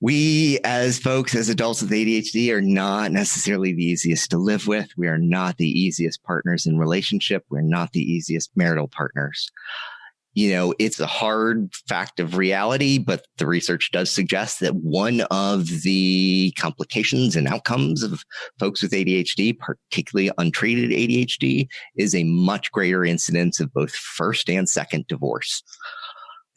We, as folks, as adults with ADHD, are not necessarily the easiest to live with. We are not the easiest partners in relationship. We're not the easiest marital partners. You know, it's a hard fact of reality, but the research does suggest that one of the complications and outcomes of folks with ADHD, particularly untreated ADHD, is a much greater incidence of both first and second divorce.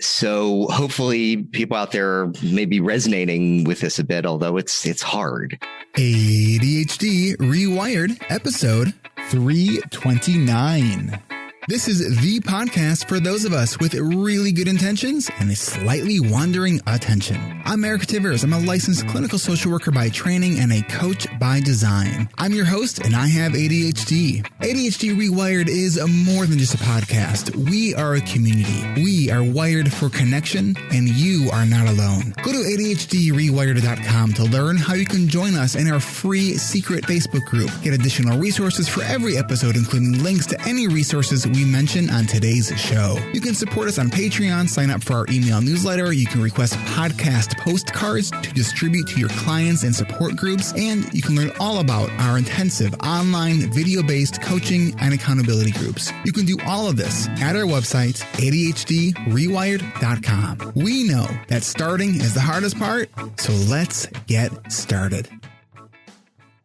So hopefully people out there may be resonating with this a bit, although it's hard. ADHD Rewired, episode 329. This is the podcast for those of us with really good intentions and a slightly wandering attention. I'm Eric Tivers. I'm a licensed clinical social worker by training and a coach by design. I'm your host and I have ADHD. ADHD Rewired is more than just a podcast. We are a community. We are wired for connection and you are not alone. Go to ADHDrewired.com to learn how you can join us in our free secret Facebook group. Get additional resources for every episode, including links to any resources we mention on today's show. You can support us on Patreon, sign up for our email newsletter. You can request podcast postcards to distribute to your clients and support groups. And you can learn all about our intensive online video-based coaching and accountability groups. You can do all of this at our website, ADHDrewired.com. We know that starting is the hardest part, so let's get started.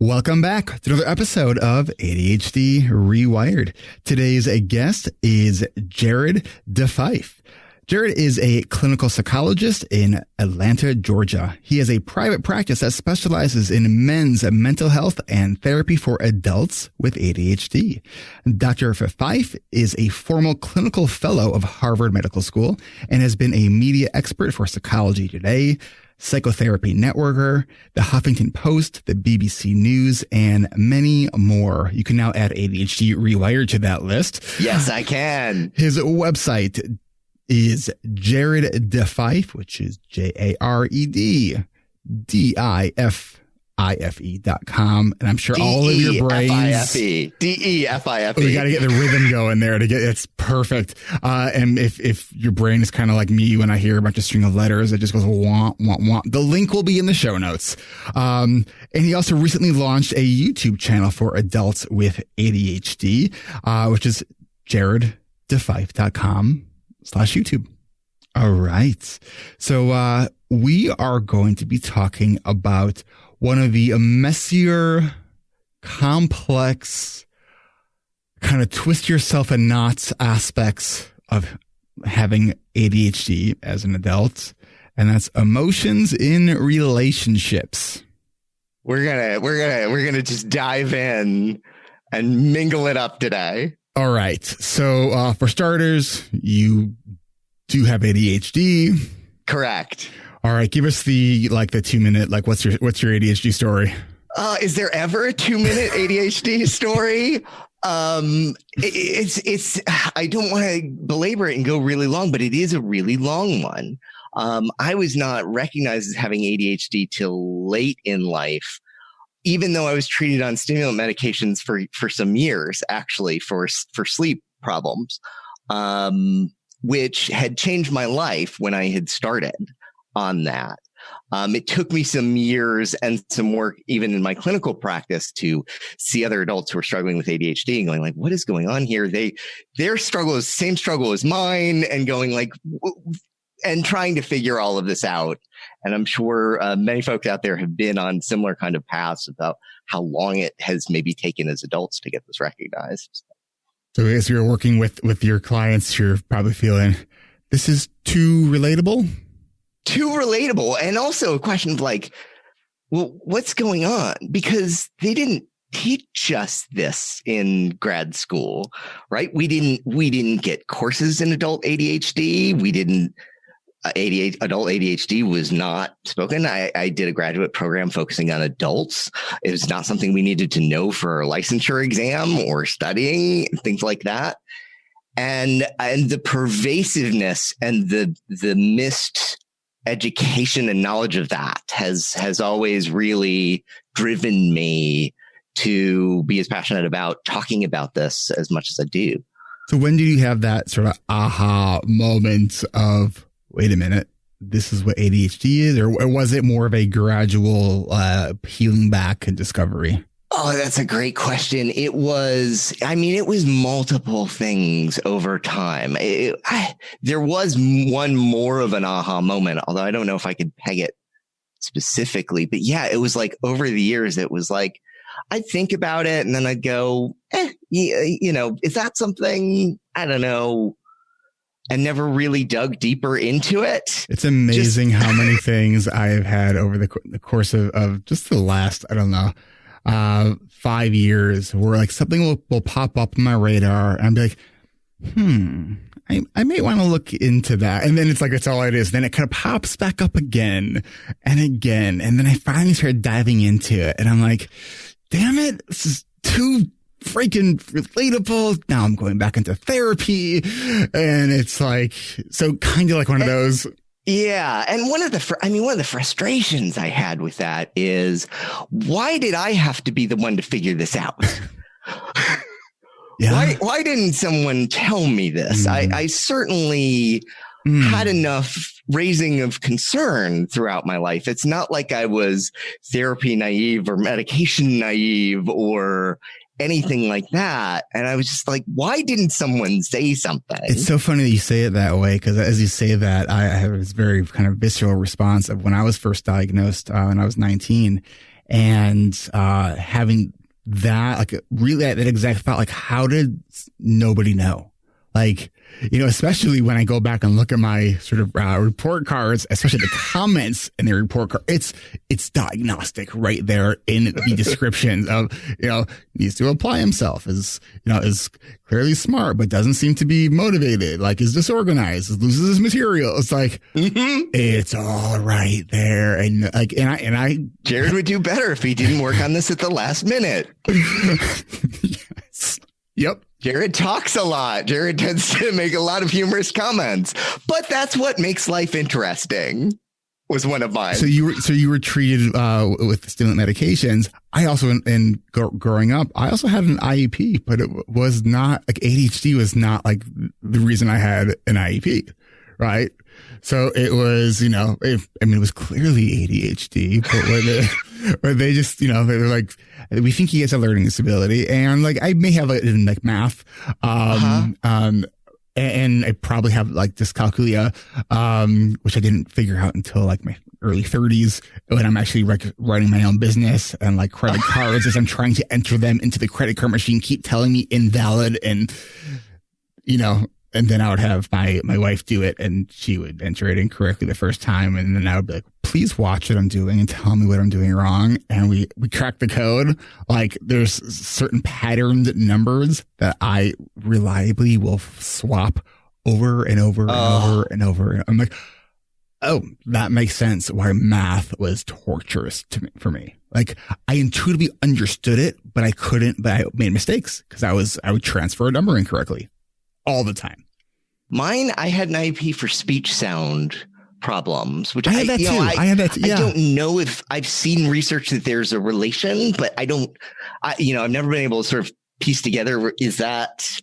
Welcome back to another episode of ADHD Rewired. Today's guest is Jared DeFife. Jared is a clinical psychologist in Atlanta, Georgia. He has a private practice that specializes in men's mental health and therapy for adults with ADHD. Dr. Fife is a former clinical fellow of Harvard Medical School and has been a media expert for Psychology Today, Psychotherapy Networker, the Huffington Post, the BBC News, and many more. You can now add ADHD Rewired to that list. Yes, I can. His website is Jared DeFife, which is JaredDefife.com. And I'm sure all of your brains. DeFife. We got to get the rhythm going there to get it's perfect. And if your brain is kind of like me when I hear a bunch of string of letters, it just goes wah, wah, wah. The link will be in the show notes. And he also recently launched a YouTube channel for adults with ADHD, which is JaredDefife.com/YouTube. All right. So, we are going to be talking about one of the messier, complex, kind of twist yourself in knots aspects of having ADHD as an adult, and that's emotions in relationships. We're gonna just dive in and mingle it up today. All right. So for starters, you do have ADHD. Correct. All right. Give us the 2-minute, what's your ADHD story? Is there ever a 2-minute ADHD story? It's I don't want to belabor it and go really long, but it is a really long one. I was not recognized as having ADHD till late in life, even though I was treated on stimulant medications for some years, actually, for sleep problems, which had changed my life when I had started on that. It took me some years and some work, even in my clinical practice, to see other adults who are struggling with ADHD and going like, what is going on here? Their struggle is the same struggle as mine, and going like, and trying to figure all of this out. And I'm sure many folks out there have been on similar kind of paths about how long it has maybe taken as adults to get this recognized. So as you're working with your clients, you're probably feeling this is too relatable. Too relatable. And also a question of like, well, what's going on? Because they didn't teach us this in grad school, right? We didn't get courses in adult ADHD. Adult ADHD was not spoken. I did a graduate program focusing on adults. It was not something we needed to know for a licensure exam or studying, things like that. And the pervasiveness and the missed education and knowledge of that has always really driven me to be as passionate about talking about this as much as I do. So when did you have that sort of aha moment of, wait a minute, this is what ADHD is, or was it more of a gradual peeling back and discovery? Oh, that's a great question. It was multiple things over time. There was one more of an aha moment, although I don't know if I could peg it specifically. But yeah, it was like over the years, it was like, I'd think about it and then I'd go, is that something? I don't know. And never really dug deeper into it. It's amazing how many things I've had over the course of just the last, 5 years, where like something will pop up on my radar and I'll be like, I may want to look into that. And then it's like, it's all it is. Then it kind of pops back up again and again. And then I finally started diving into it and I'm like, damn it, this is too freaking relatable. Now I'm going back into therapy and it's like, so kind of like one of those. Yeah. And one of the frustrations I had with that is, why did I have to be the one to figure this out? Yeah. Why didn't someone tell me this? I certainly had enough raising of concern throughout my life. It's not like I was therapy naive or medication naive or anything like that. And I was just like, why didn't someone say something? It's so funny that you say it that way, because as you say that, I have this very kind of visceral response of when I was first diagnosed when I was 19 and having that, like really that exact thought, like, how did nobody know? Like, especially when I go back and look at my sort of report cards, especially the comments in the report card, it's diagnostic right there in the description of, needs to apply himself, is clearly smart, but doesn't seem to be motivated, like is disorganized, loses his material. It's like, it's all right there. And like, and I, Jared would do better if he didn't work on this at the last minute. Yes. Yep. Jared talks a lot. Jared tends to make a lot of humorous comments, but that's what makes life interesting, was one of mine. So you were treated with stimulant medications. I also, growing up, I also had an IEP, but it was not like ADHD was not like the reason I had an IEP, right? So it was, it was clearly ADHD, but they just, they were like, we think he has a learning disability, and like I may have it in like math, and I probably have like dyscalculia, which I didn't figure out until like my early 30s when I'm actually running my own business, and like credit cards as I'm trying to enter them into the credit card machine keep telling me invalid, and and then I would have my wife do it, and she would enter it incorrectly the first time. And then I would be like, please watch what I'm doing and tell me what I'm doing wrong. And we crack the code. Like there's certain patterned numbers that I reliably will swap over and over and over and over. And I'm like, oh, that makes sense why math was torturous for me. Like I intuitively understood it, but I made mistakes because I would transfer a number incorrectly all the time. Mine, I had an IEP for speech sound problems, which I had that too. I had that too. Yeah. I don't know if I've seen research that there's a relation, but I've never been able to sort of piece together, is that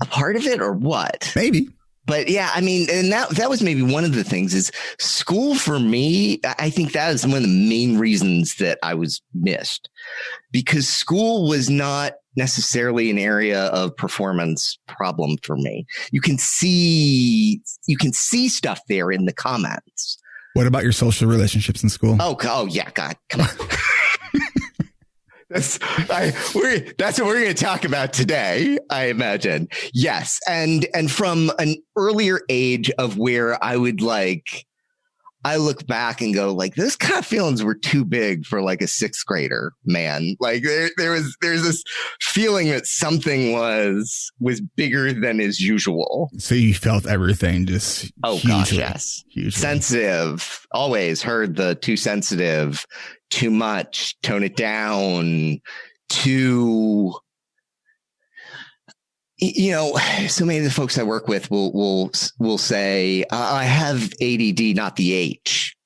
a part of it or what? Maybe. But yeah, and that was maybe one of the things is school for me. I think that is one of the main reasons that I was missed, because school was not necessarily an area of performance problem for me. You can see stuff there in the comments. What about your social relationships in school? Oh yeah, God, come on. That's what we're going to talk about today, I imagine. Yes. And from an earlier age of where I would I look back and go like, those kind of feelings were too big for like a sixth grader, man. Like there's this feeling that something was bigger than is usual. So you felt everything just gosh, yes. Hugely. Sensitive. Always heard the too sensitive, too much, tone it down, too, so many of the folks I work with will say, I have ADD, not the H,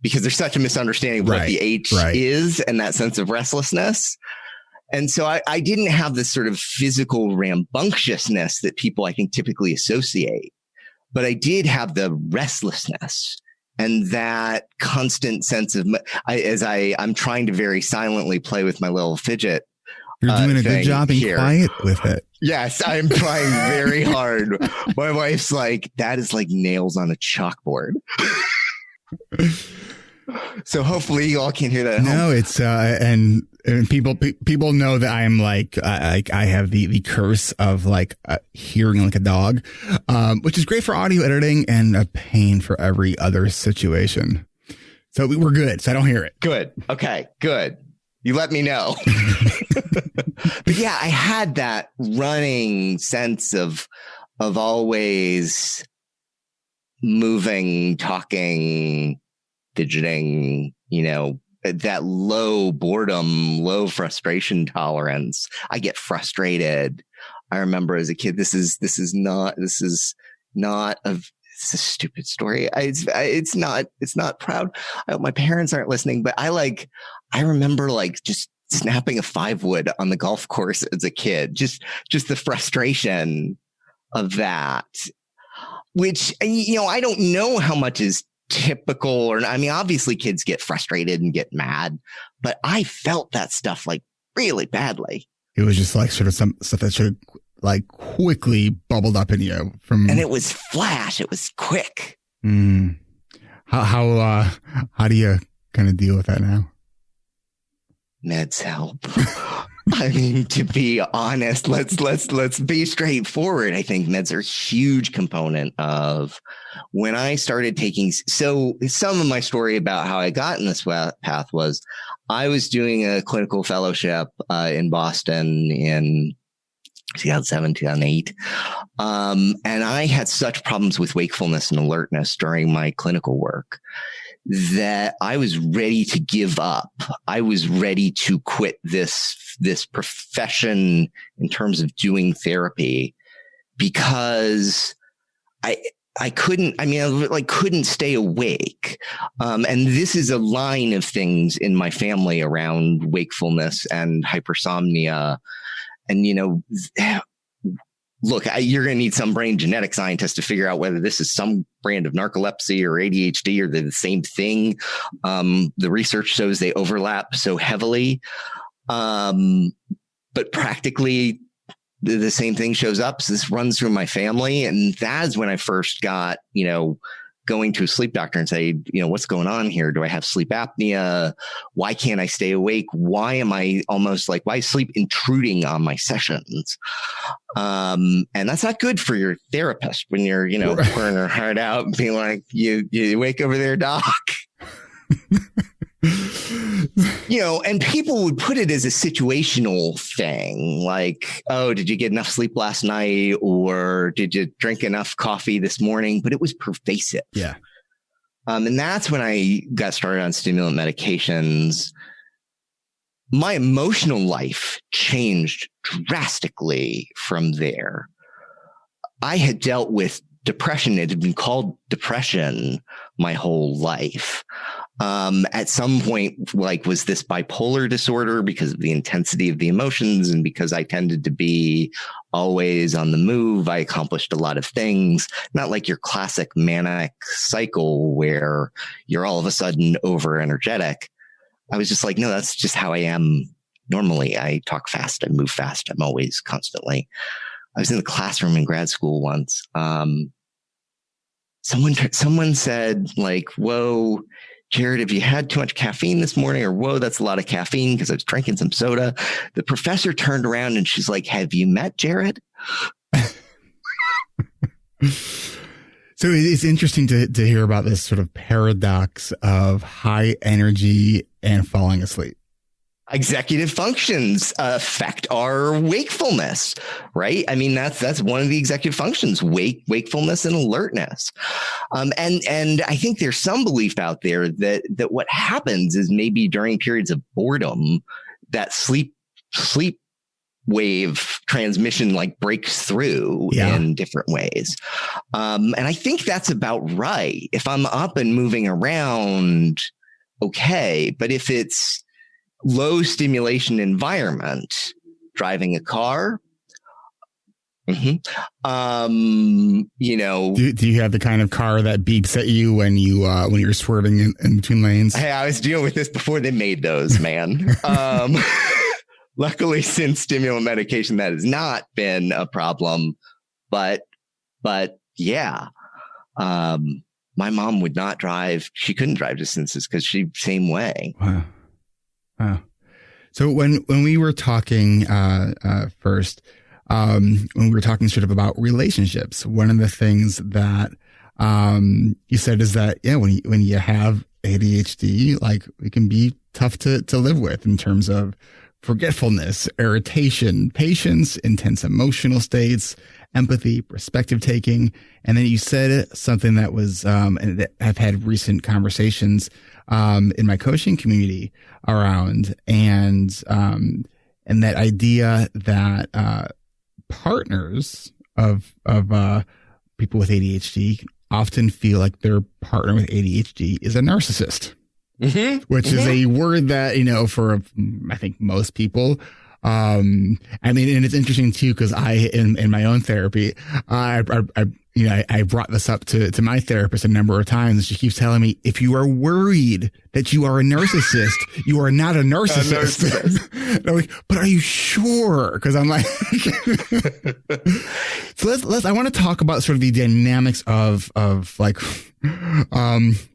because there's such a misunderstanding of what the H is and that sense of restlessness. And so I didn't have this sort of physical rambunctiousness that people I think typically associate, but I did have the restlessness and that constant sense of, I'm trying to very silently play with my little fidget. You're doing a good job being quiet with it. Yes, I'm trying very hard. My wife's like, that is like nails on a chalkboard. So hopefully you all can hear that. No, it's and people know that I am like I have the curse of like hearing like a dog, which is great for audio editing and a pain for every other situation. So we're good. So I don't hear it. Good. Okay. Good. You let me know. But yeah, I had that running sense of always moving, talking, fidgeting, that low boredom, low frustration tolerance. I get frustrated. I remember as a kid, this is a stupid story. It's not proud. I hope my parents aren't listening, but I remember like just snapping a 5-wood on the golf course as a kid. Just the frustration of that, which, I don't know how much is typical, or I mean, obviously kids get frustrated and get mad, but I felt that stuff like really badly. It was just like sort of some stuff that should like quickly bubbled up in you and it was flash. It was quick. How do you kind of deal with that now? Meds help. I mean, to be honest, let's be straightforward. I think meds are a huge component of when I started taking. So some of my story about how I got in this path was I was doing a clinical fellowship in Boston in 2007, 2008. And I had such problems with wakefulness and alertness during my clinical work that I was ready to give up. I was ready to quit this profession in terms of doing therapy because I couldn't stay awake. And this is a line of things in my family around wakefulness and hypersomnia. And, look, you're going to need some brain genetic scientist to figure out whether this is some brand of narcolepsy or ADHD or they're the same thing. The research shows they overlap so heavily. But practically the same thing shows up. So this runs through my family. And that's when I first got, going to a sleep doctor and say, what's going on here? Do I have sleep apnea? Why can't I stay awake? Why am I why is sleep intruding on my sessions? And that's not good for your therapist when you're, pouring her heart out and being like, you wake over there, doc. And people would put it as a situational thing, like, oh, did you get enough sleep last night? Or did you drink enough coffee this morning? But it was pervasive. Yeah. And that's when I got started on stimulant medications. My emotional life changed drastically from there. I had dealt with depression. It had been called depression my whole life. At some point, was this bipolar disorder because of the intensity of the emotions and because I tended to be always on the move. I accomplished a lot of things, not like your classic manic cycle where you're all of a sudden over energetic. I was just like, no, that's just how I am normally. I talk fast. I move fast. I'm always constantly. I was in the classroom in grad school once. Someone said like, whoa, Jared, have you had too much caffeine this morning? Or, whoa, that's a lot of caffeine because I was drinking some soda. The professor turned around and she's like, have you met Jared? So it's interesting to hear about this sort of paradox of high energy and falling asleep. Executive functions affect our wakefulness, right? I mean, that's one of the executive functions, wakefulness and alertness. And I think there's some belief out there that what happens is maybe during periods of boredom, that sleep wave transmission breaks through in different ways. And I think that's about right. If I'm up and moving around, okay. But if it's low stimulation environment, driving a car, You know, do you have the kind of car that beeps at you when you're swerving in between lanes? Hey, I was dealing with this before they made those, man. Luckily, since stimulant medication, that has not been a problem. But yeah, my mom would not drive. She couldn't drive distances because she same way. Wow. So when we were talking first, when we were talking sort of about relationships, one of the things that you said is that when you have ADHD, like it can be tough to live with in terms of forgetfulness, irritation, patience, intense emotional states, empathy, perspective taking. And then you said something that was, and that I've had recent conversations in my coaching community around, and that idea that partners of people with ADHD often feel like their partner with ADHD is a narcissist, which is a word that, for I think most people, I mean, and it's interesting too, because in my own therapy, I brought this up to my therapist a number of times, and she keeps telling me, if you are worried that you are a narcissist, you are not a narcissist. And I'm like, but are you sure? Because I'm like, so I want to talk about sort of the dynamics of like,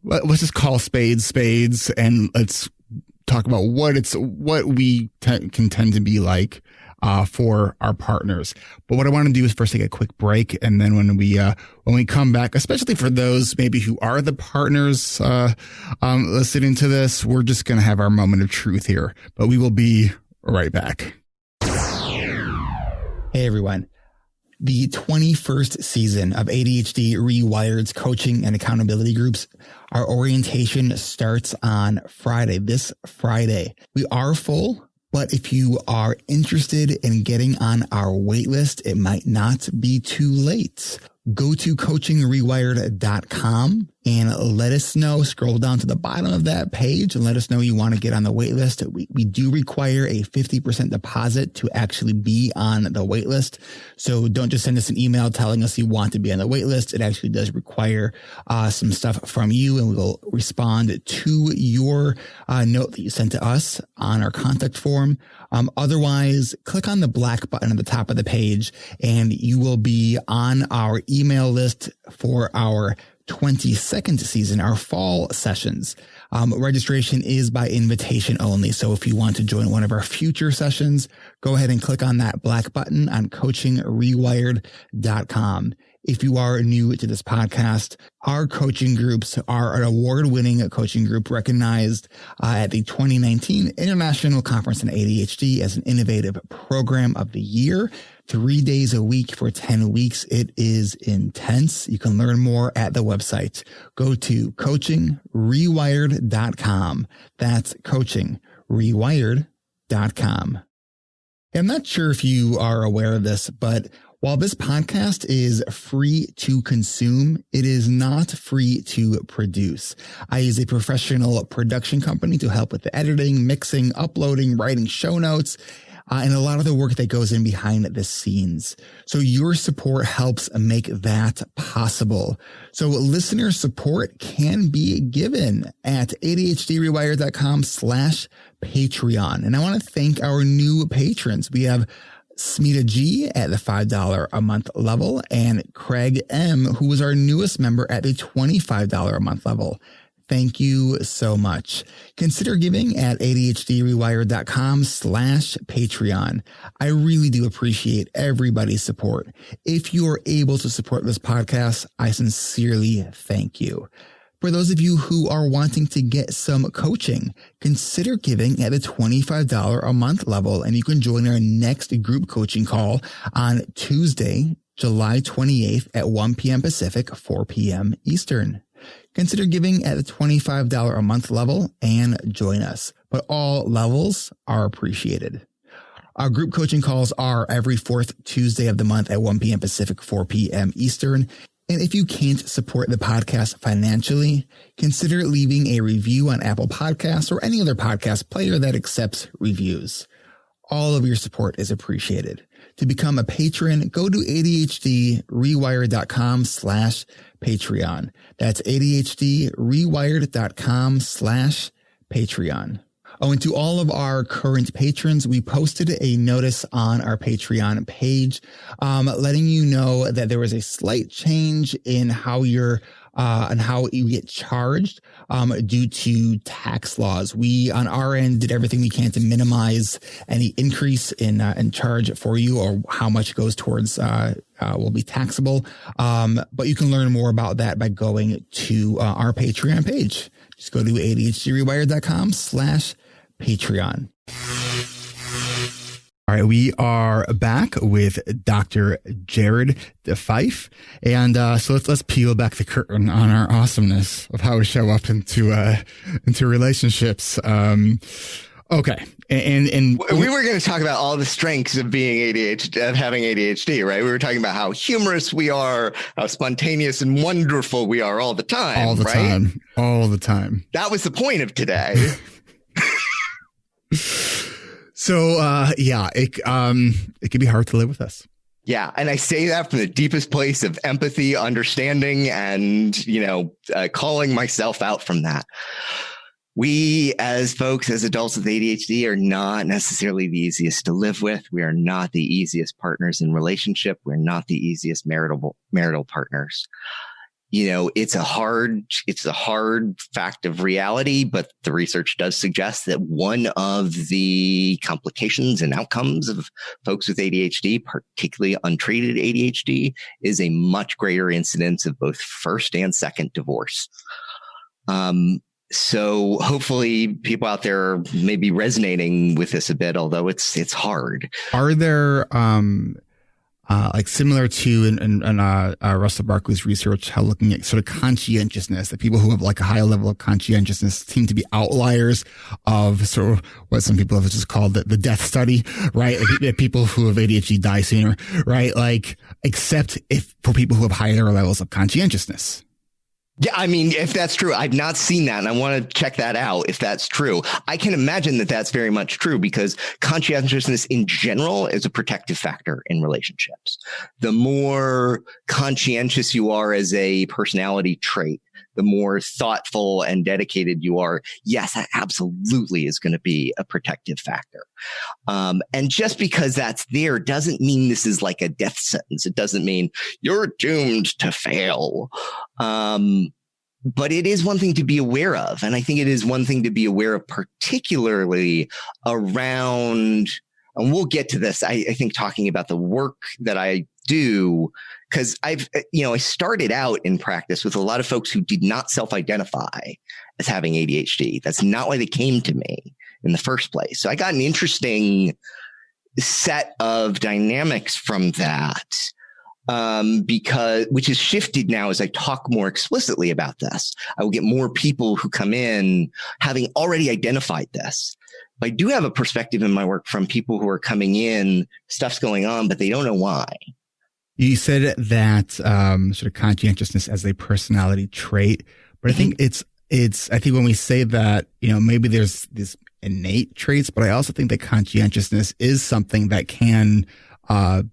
let's just call spades, and let's talk about what we can tend to be like for our partners. But what I want to do is first take a quick break, and then when we come back, especially for those maybe who are the partners listening to this, we're just going to have our moment of truth here. But we will be right back. Hey everyone. The 21st season of ADHD reWired's coaching and accountability groups, our orientation starts on Friday, this Friday. We are full, but if you are interested in getting on our wait list, it might not be too late. Go to coachingrewired.com and let us know. Scroll down to the bottom of that page and let us know you want to get on the wait list. We do require a 50% deposit to actually be on the wait list. So don't just send us an email telling us you want to be on the wait list. It actually does require some stuff from you, and we will respond to your note that you sent to us on our contact form. Otherwise, click on the black button at the top of the page and you will be on our email list for our 22nd season, our fall sessions. Registration is by invitation only. So if you want to join one of our future sessions, go ahead and click on that black button on coachingrewired.com. If you are new to this podcast, our coaching groups are an award-winning coaching group recognized at the 2019 International Conference on ADHD as an innovative program of the year. 3 days a week for 10 weeks. It is intense. You can learn more at the website. Go to coachingrewired.com. That's coachingrewired.com. I'm not sure if you are aware of this, but while this podcast is free to consume, it is not free to produce. I use a professional production company to help with the editing, mixing, uploading, writing show notes, and a lot of the work that goes in behind the scenes. So your support helps make that possible. So listener support can be given at ADHDrewired.com/Patreon. And I want to thank our new patrons. We have Smita G at the $5 a month level, and Craig M, who was our newest member at the $25 a month level. Thank you so much. Consider giving at ADHDrewired.com/Patreon. I really do appreciate everybody's support. If you are able to support this podcast, I sincerely thank you. For those of you who are wanting to get some coaching, consider giving at the $25 a month level, and you can join our next group coaching call on Tuesday, July 28th at 1 p.m. Pacific, 4 p.m. Eastern. Consider giving at the $25 a month level and join us, but all levels are appreciated. Our group coaching calls are every fourth Tuesday of the month at 1 p.m. Pacific, 4 p.m. Eastern. And if you can't support the podcast financially, consider leaving a review on Apple Podcasts or any other podcast player that accepts reviews. All of your support is appreciated. To become a patron, go to ADHDrewired.com/Patreon. That's ADHDrewired.com/Patreon. Oh, and to all of our current patrons, we posted a notice on our Patreon page, letting you know that there was a slight change in how you get charged, due to tax laws. We, on our end, did everything we can to minimize any increase in charge for you, or how much goes towards, will be taxable. But you can learn more about that by going to our Patreon page. Just go to ADHDrewired.com/Patreon. All right, we are back with Dr. Jared DeFife, and so let's peel back the curtain on our awesomeness of how we show up into relationships. Okay, and we were going to talk about all the strengths of being ADHD, of having ADHD, right? We were talking about how humorous we are, how spontaneous and wonderful we are all the time, all the time. That was the point of today. So, it can be hard to live with us. Yeah. And I say that from the deepest place of empathy, understanding, and, calling myself out from that. We, as folks, as adults with ADHD, are not necessarily the easiest to live with. We are not the easiest partners in relationship. We're not the easiest marital partners. It's a hard fact of reality, but the research does suggest that one of the complications and outcomes of folks with ADHD, particularly untreated ADHD, is a much greater incidence of both first and second divorce. So hopefully people out there may be resonating with this a bit, although it's hard. Are there, similar to in Russell Barkley's research, how looking at sort of conscientiousness, that people who have like a high level of conscientiousness seem to be outliers of sort of what some people have just called the death study, right? Like people who have ADHD die sooner, right? Except if for people who have higher levels of conscientiousness. Yeah, I mean, if that's true, I've not seen that, and I want to check that out if that's true. I can imagine that that's very much true, because conscientiousness in general is a protective factor in relationships. The more conscientious you are as a personality trait, the more thoughtful and dedicated you are. Yes, that absolutely is going to be a protective factor. And just because that's there doesn't mean this is like a death sentence. It doesn't mean you're doomed to fail. But it is one thing to be aware of. And I think it is one thing to be aware of, particularly around, and we'll get to this, I think, talking about the work that I do, because I started out in practice with a lot of folks who did not self-identify as having ADHD. That's not why they came to me in the first place. So I got an interesting set of dynamics from that, which has shifted now as I talk more explicitly about this. I will get more people who come in having already identified this. But I do have a perspective in my work from people who are coming in, stuff's going on, but they don't know why. You said that sort of conscientiousness as a personality trait, but I think it's I think when we say that, maybe there's these innate traits, but I also think that conscientiousness is something that can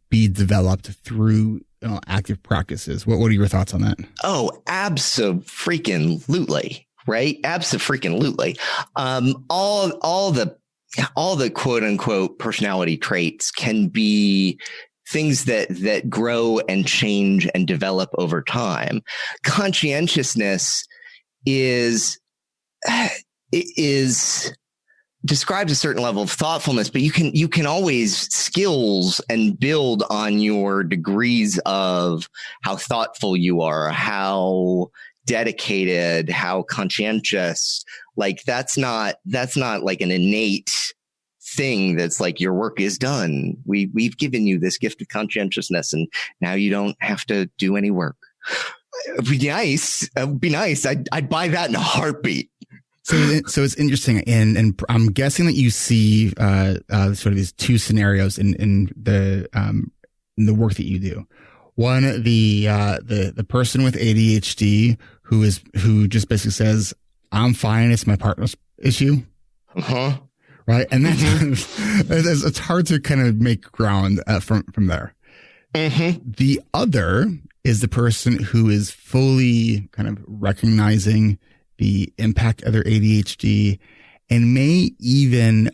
be developed through active practices. What are your thoughts on that? Oh, abso-freaking-lutely, right? Abso-freaking-lutely. All the quote unquote personality traits can be things that grow and change and develop over time. Conscientiousness is describes a certain level of thoughtfulness, but you can always skills and build on your degrees of how thoughtful you are, how dedicated, how conscientious. Like that's not like an innate thing that's like your work is done. We've given you this gift of conscientiousness, and now you don't have to do any work. It'd be nice. I'd buy that in a heartbeat. So it's interesting, and I'm guessing that you see sort of these two scenarios in the work that you do. One, the person with ADHD who just basically says, "I'm fine. It's my partner's issue." Uh-huh. right? And that's, it's hard to kind of make ground from there. Mm-hmm. The other is the person who is fully kind of recognizing the impact of their ADHD and may even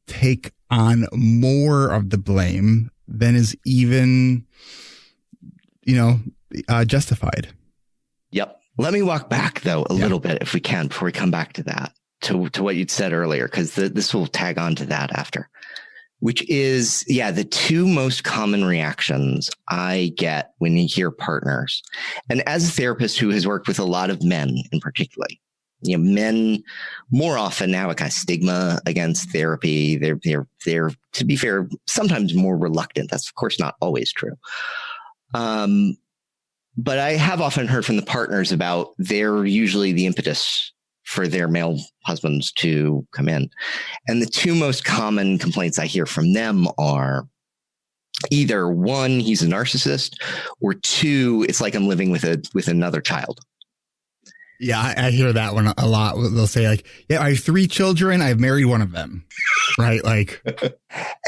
take on more of the blame than is even, justified. Yep. Let me walk back, though, a little bit, if we can, before we come back to that, to what you'd said earlier, because this will tag on to that after, which is, the two most common reactions I get when you hear partners. And as a therapist who has worked with a lot of men in particular, men more often now a kind of stigma against therapy. They're, to be fair, sometimes more reluctant. That's of course not always true. But I have often heard from the partners about they're usually the impetus for their male husbands to come in. And the two most common complaints I hear from them are either one, he's a narcissist, or two, it's like I'm living with another child. Yeah, I hear that one a lot. They'll say like, I have 3 children. I've married one of them. Right. Like,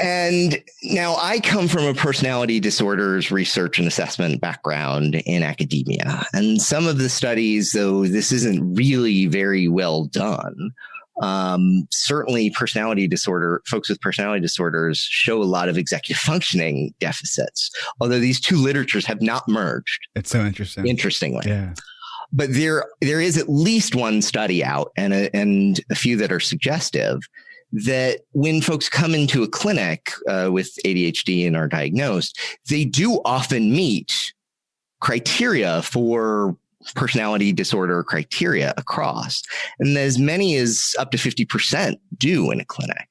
and now I come from a personality disorders research and assessment background in academia. And some of the studies, though this isn't really very well done, certainly folks with personality disorders show a lot of executive functioning deficits, although these two literatures have not merged. It's so interesting. Interestingly. Yeah. But there is at least one study out and a few that are suggestive that when folks come into a clinic with ADHD and are diagnosed, they do often meet criteria for personality disorder criteria across. And as many as up to 50% do in a clinic.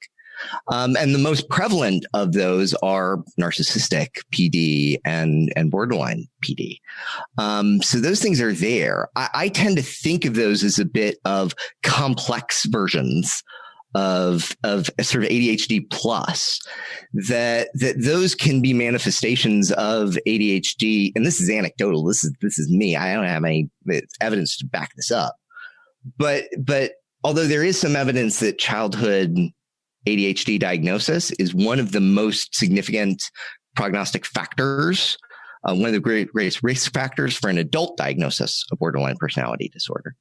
And the most prevalent of those are narcissistic PD and borderline PD. So those things are there. I tend to think of those as a bit of complex versions of sort of ADHD plus, that those can be manifestations of ADHD. And this is anecdotal. This is me. I don't have any evidence to back this up. But although there is some evidence that childhood ADHD diagnosis is one of the most significant prognostic factors, one of the greatest risk factors for an adult diagnosis of borderline personality disorder.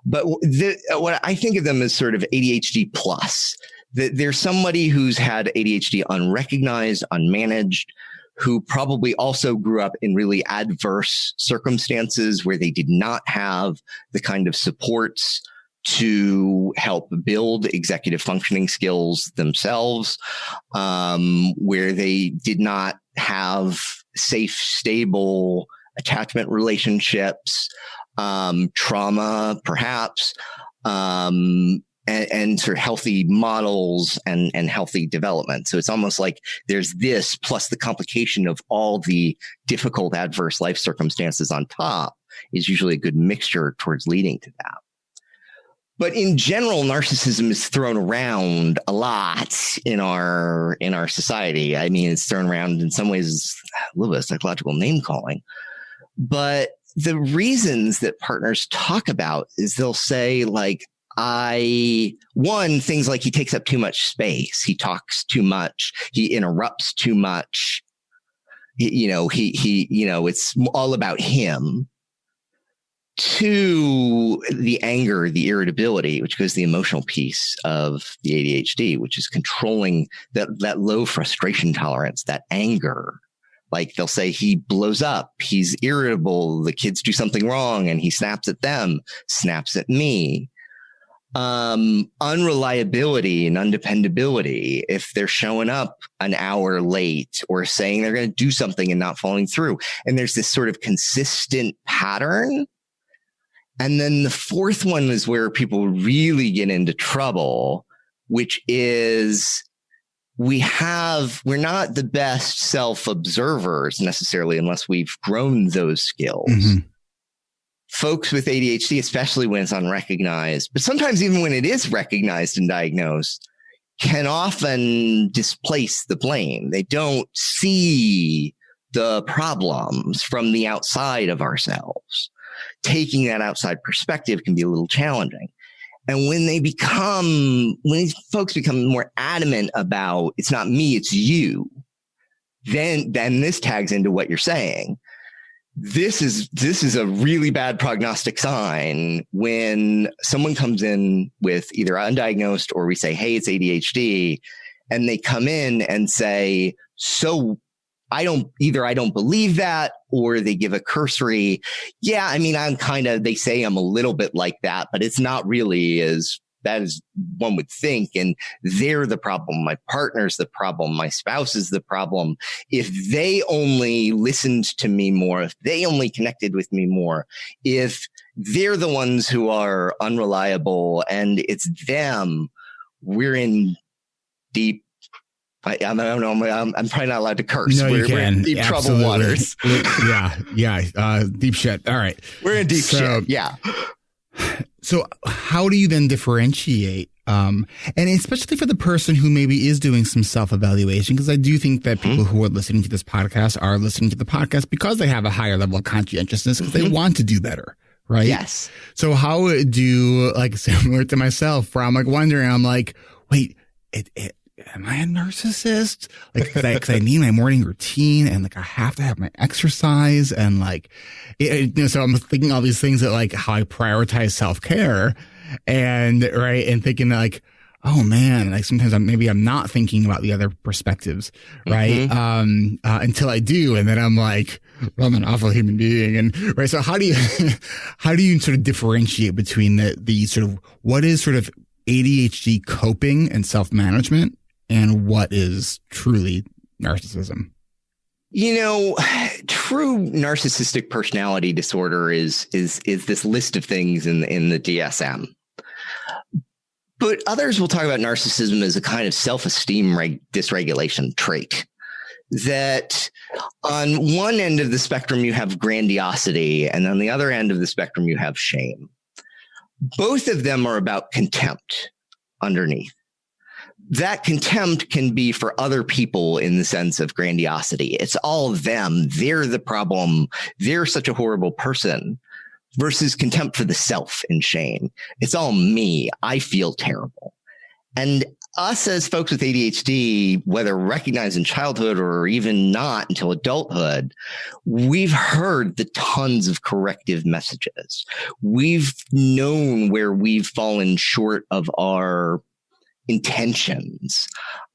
But what I think of them as sort of ADHD plus, that there's somebody who's had ADHD unrecognized, unmanaged, who probably also grew up in really adverse circumstances where they did not have the kind of supports to help build executive functioning skills themselves, where they did not have safe, stable attachment relationships, trauma, perhaps, and sort of healthy models and healthy development. So it's almost like there's this plus the complication of all the difficult adverse life circumstances on top is usually a good mixture towards leading to that. But in general, narcissism is thrown around a lot in our society. I mean, it's thrown around in some ways a little bit of psychological name calling. But the reasons that partners talk about is they'll say like, things like he takes up too much space. He talks too much. He interrupts too much. It's all about him. 2, the anger, the irritability, which goes to the emotional piece of the ADHD, which is controlling that low frustration tolerance, that anger. Like they'll say he blows up, he's irritable, the kids do something wrong and he snaps at them, snaps at me. Unreliability and undependability. If they're showing up an hour late or saying they're going to do something and not following through. And there's this sort of consistent pattern. And then the 4th one is where people really get into trouble, which is we're not the best self-observers necessarily unless we've grown those skills. Mm-hmm. Folks with ADHD, especially when it's unrecognized, but sometimes even when it is recognized and diagnosed, can often displace the blame. They don't see the problems from the outside of ourselves. Taking that outside perspective can be a little challenging. And when these folks become more adamant about it's not me, it's you, then this tags into what you're saying. This is a really bad prognostic sign when someone comes in with either undiagnosed or we say, hey, it's ADHD, and they come in and say, so I don't believe that, or they give a cursory, yeah, I mean, they say I'm a little bit like that, but it's not really as bad as one would think. And they're the problem. My partner's the problem. My spouse is the problem. If they only listened to me more, if they only connected with me more, if they're the ones who are unreliable and it's them, we're in deep, I don't know. I'm probably not allowed to curse. No, we're in deep Absolutely. trouble waters. Deep shit. All right. We're in deep shit. Yeah. So how do you then differentiate? And especially for the person who maybe is doing some self-evaluation, because I do think that people who are listening to this podcast are listening to the podcast because they have a higher level of conscientiousness, because they want to do better. Right. Yes. So how do, like, similar to myself, where I'm like wondering, I'm like, wait, am I a narcissist? Like, cause I need my morning routine and like I have to have my exercise and like, so I'm thinking all these things that like how I prioritize self-care and thinking that like, oh man, like sometimes I'm not thinking about the other perspectives, right? Until I do. And then I'm like, well, I'm an awful human being. And right. So how do you sort of differentiate between the sort of what is sort of ADHD coping and self-management and what is truly narcissism? True narcissistic personality disorder is this list of things in the DSM. But others will talk about narcissism as a kind of self-esteem dysregulation trait. That on one end of the spectrum, you have grandiosity, and on the other end of the spectrum, you have shame. Both of them are about contempt underneath. That contempt can be for other people in the sense of grandiosity. It's all them. They're the problem. They're such a horrible person, versus contempt for the self and shame. It's all me. I feel terrible. And us as folks with ADHD, whether recognized in childhood or even not until adulthood, we've heard the tons of corrective messages. We've known where we've fallen short of our intentions,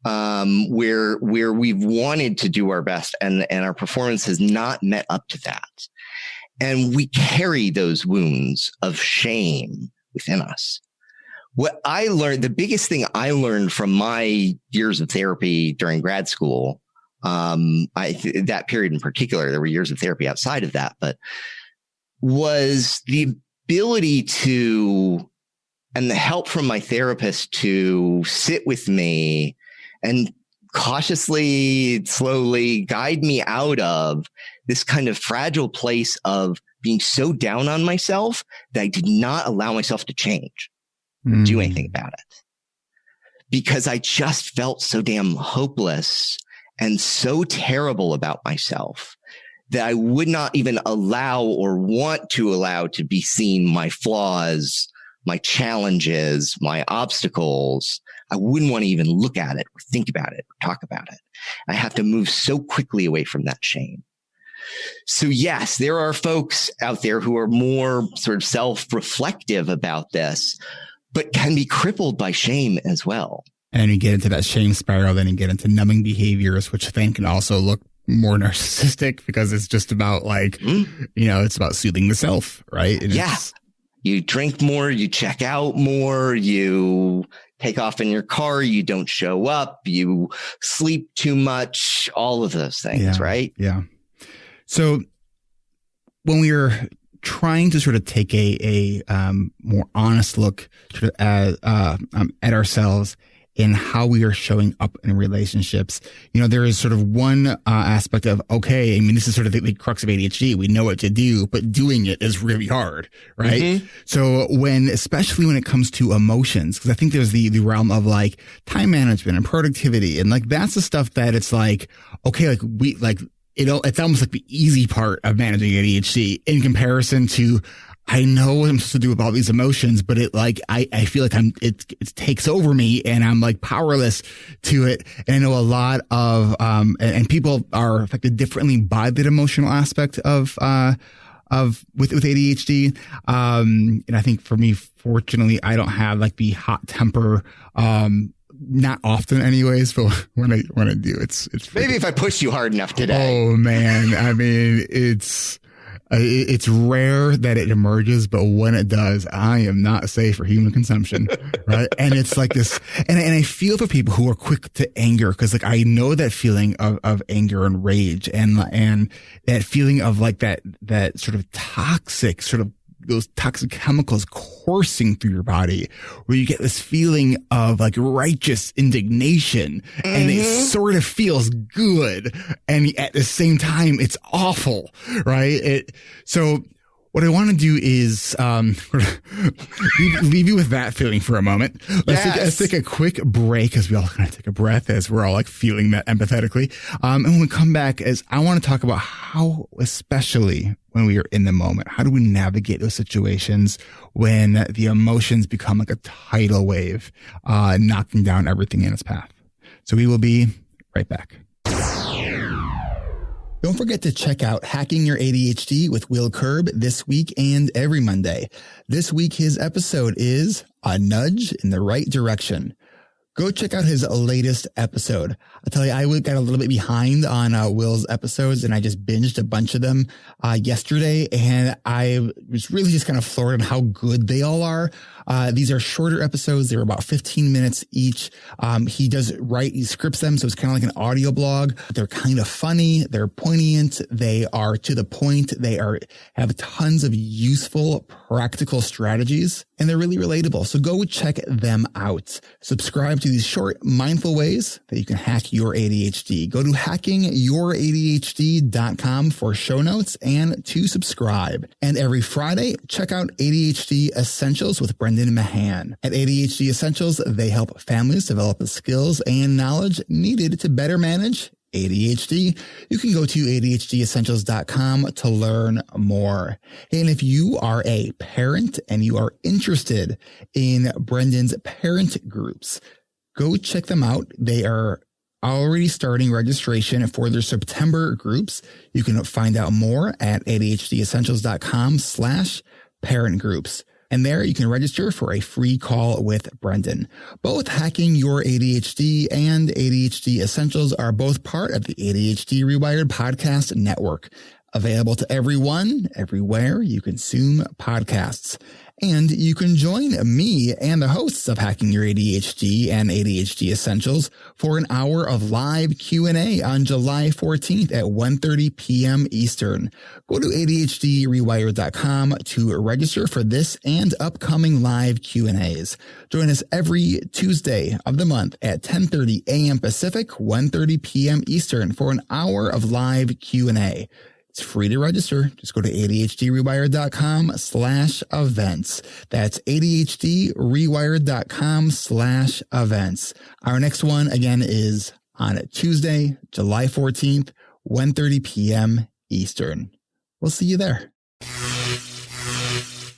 where we've wanted to do our best and our performance has not met up to that. And we carry those wounds of shame within us. What I learned, the biggest thing I learned from my years of therapy during grad school, that period in particular, there were years of therapy outside of that, but was the ability to, and the help from my therapist to sit with me and cautiously, slowly guide me out of this kind of fragile place of being so down on myself that I did not allow myself to change or do anything about it, because I just felt so damn hopeless and so terrible about myself that I would not even allow or want to allow to be seen my flaws, my challenges, my obstacles. I wouldn't want to even look at it or think about it or talk about it. I have to move so quickly away from that shame. So yes, there are folks out there who are more sort of self-reflective about this, but can be crippled by shame as well. And you get into that shame spiral, then you get into numbing behaviors, which then can also look more narcissistic because it's just about like, it's about soothing the self, right? And you drink more, you check out more, you take off in your car, you don't show up, you sleep too much, all of those things, right? Yeah. So when we are trying to sort of take a more honest look sort of at ourselves in how we are showing up in relationships, there is sort of one aspect of, okay, I mean, this is sort of the crux of ADHD. We know what to do, but doing it is really hard, right? Mm-hmm. So especially when it comes to emotions, because I think there's the realm of like time management and productivity, and like that's the stuff that it's like, okay, like it's almost like the easy part of managing ADHD in comparison to I know what I'm supposed to do with all these emotions, but I feel like it takes over me and I'm like powerless to it. And I know a lot of, and people are affected differently by that emotional aspect with ADHD. And I think for me, fortunately, I don't have like the hot temper, not often anyways, but when I do, it's maybe if I push you hard enough today. Oh man. I mean, it's rare that it emerges, but when it does, I am not safe for human consumption. Right. And it's like this, and I feel for people who are quick to anger, because like I know that feeling of anger and rage and that feeling of like that sort of toxic, sort of those toxic chemicals coursing through your body, where you get this feeling of like righteous indignation, and it sort of feels good. And at the same time, it's awful, right? So what I want to do is leave you with that feeling for a moment. Let's take a quick break, as we all kind of take a breath as we're all like feeling that empathetically. And when we come back, I want to talk about how, especially when we are in the moment, how do we navigate those situations when the emotions become like a tidal wave, knocking down everything in its path. So we will be right back. Don't forget to check out Hacking Your ADHD with Will Curb this week and every Monday. This week, his episode is A Nudge in the Right Direction. Go check out his latest episode. I'll tell you, I got a little bit behind on Will's episodes, and I just binged a bunch of them yesterday, and I was really just kind of floored on how good they all are. These are shorter episodes. They're about 15 minutes each. He scripts them, so it's kind of like an audio blog. They're kind of funny. They're poignant. They are to the point. Have tons of useful, practical strategies, and they're really relatable. So go check them out. Subscribe to these short, mindful ways that you can hack your ADHD. Go to hackingYourADHD.com for show notes and to subscribe. And every Friday, check out ADHD Essentials with Brendan Mahan. At ADHD Essentials, they help families develop the skills and knowledge needed to better manage ADHD. You can go to ADHDessentials.com to learn more. And if you are a parent and you are interested in Brendan's parent groups, go check them out. They are already starting registration for their September groups. You can find out more at ADHDessentials.com/parent groups. And there you can register for a free call with Brendan. Both Hacking Your ADHD and ADHD Essentials are both part of the ADHD reWired podcast network, available to everyone, everywhere you consume podcasts. And you can join me and the hosts of Hacking Your ADHD and ADHD Essentials for an hour of live Q&A on July 14th at 1:30 p.m. Eastern. Go to ADHDrewired.com to register for this and upcoming live Q&As. Join us every Tuesday of the month at 10:30 a.m. Pacific, 1:30 p.m. Eastern for an hour of live Q&A. It's free to register. Just go to ADHDrewired.com/events. That's ADHDrewired.com/events. Our next one again is on Tuesday, July 14th, 1:30 p.m. Eastern. We'll see you there.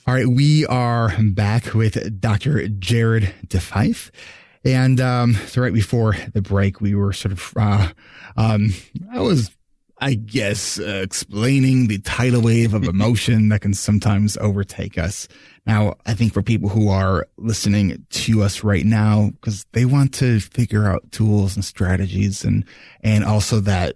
All right. We are back with Dr. Jared DeFife. And, so right before the break, we were sort of, explaining the tidal wave of emotion that can sometimes overtake us. Now, I think for people who are listening to us right now, because they want to figure out tools and strategies and also that